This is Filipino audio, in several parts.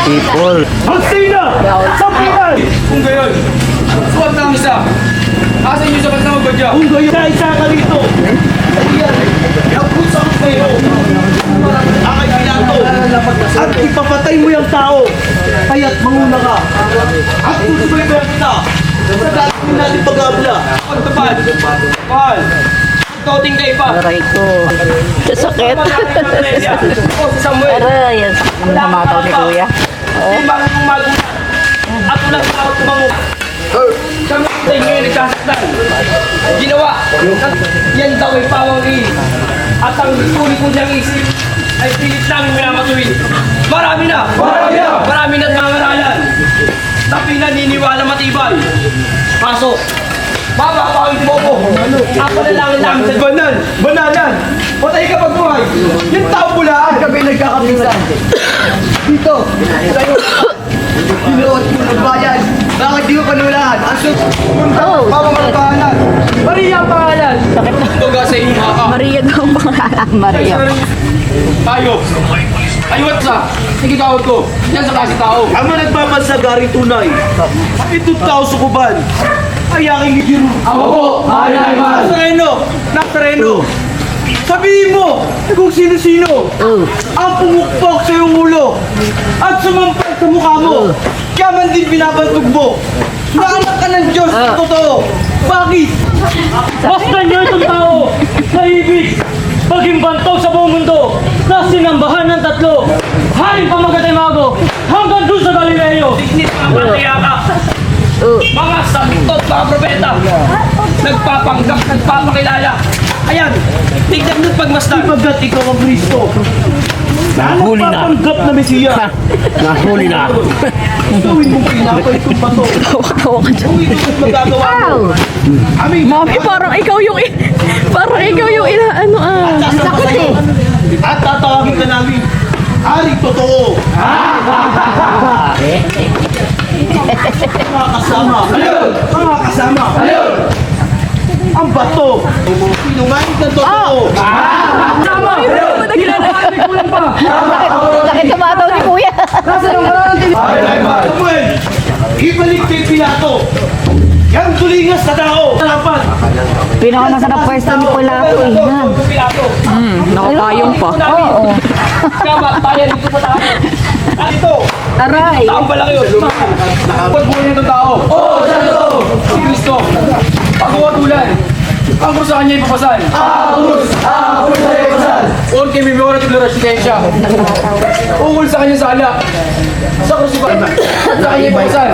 people. Magstay na! Sampitan! Kung gayon, suwat na ang isa. Asa niyo sa bansa magbadya? Kung gayon, isa ka rito. Ayan, napusa ko kayo. Ang kailanto. At ipapatay mo yung tao. Kaya't manguna ka. At susubaybayan kita. Sa dati natin pag-abla. Pagtapad. Mahal. Kauting kayo pa. Aray ko. Sakit. O si Samuel. Aray, ang namataw ni Kuya. Hindi ba kung magulat? At walang tao tumango. Kami tayo ngayon nagsasaktan. Ginawa. Yan daw ay pawang at ang tuloy ko niyang isip ay pilit namin minamatuwid. Marami na! Marami na! Marami na't mga ngaralan. Na pinaniniwala matibay. Kaso, mapapawid mo ko. Napanalangin namin sa banan. Bananan! Patay ka pagbuhay. Yung tao pulaan. Kami nagkakapisan. Dito. Sa'yo. Pinuot mo ng bayan. Bakit di mo panulaan? Ang Oh, pamamarkahanan. Maria ang pangalan. Tuga sa inyo mga ka. Maria daw ang pangalan. Maria. Tayo. Ayot sa. Sige tawad ko. Yan sa kasi tao. Ang mga nagpapasagari tunay. Itong tao sukuban. Ay aking gigiru. Ako po. Maria Iman. Nazareno. Nazareno. Sabihin mo kung sino-sino ang pumukpok sa iyong ulo at sumampal sa mukha mo. Kaya man din binabantog mo. Na anak ka ng Diyos na totoo. Bakit? Basta niyo itong tao na ibig maging bantog sa buong mundo na sinambahan ng tatlo. Haring pamagatay mago hanggang doon sa Galileo. Tignis mga patriaka. Mga santot, mga propeta. Nagpapanggap, nagpapakilala. Ayan. Tignan mo't pagmasdan. Pagkat ikaw ang Kristo. Nahuli na. Nagpapanggap na Mesiya. Nahuli na. Gawin mong pinapay itong bato. Hawak-hawak ka dyan. Kung ito ang magagawa mo. Aming Mami, parang ikaw yung inaano ah. sakit eh. At tatawagin ka namin. Haring totoo. Mga kasama. Mga kasama. Ang bato. Pinungain ng totoo. Sakit tumataw ni Kuya. Samuel, ibalik kay Pilato. Yang tulingas na tao. Harapan. Pinakauna sa pwesto ni Pilato eh. Yan. Pilato. Nakapayong pa. Oo. Kama, tayo dito sa tao. At ito. Aray. Taong pala kayo. Pagbuhay ng tao. Oo, sa totoo. Si Kristo. Pagkuwatulan. Ang kung sa kanya ipapasal. Agus sa ipapasal. Huwag kay Bibora at Resistensya. Ukol sa kanya sala. Sa krusipan. Sa kanya ipapasal.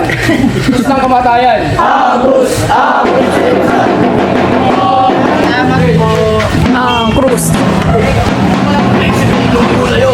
Diyos ng kamatayan. Agus sa ipapasal. Ang krus. Naisip ko yung sa'yo.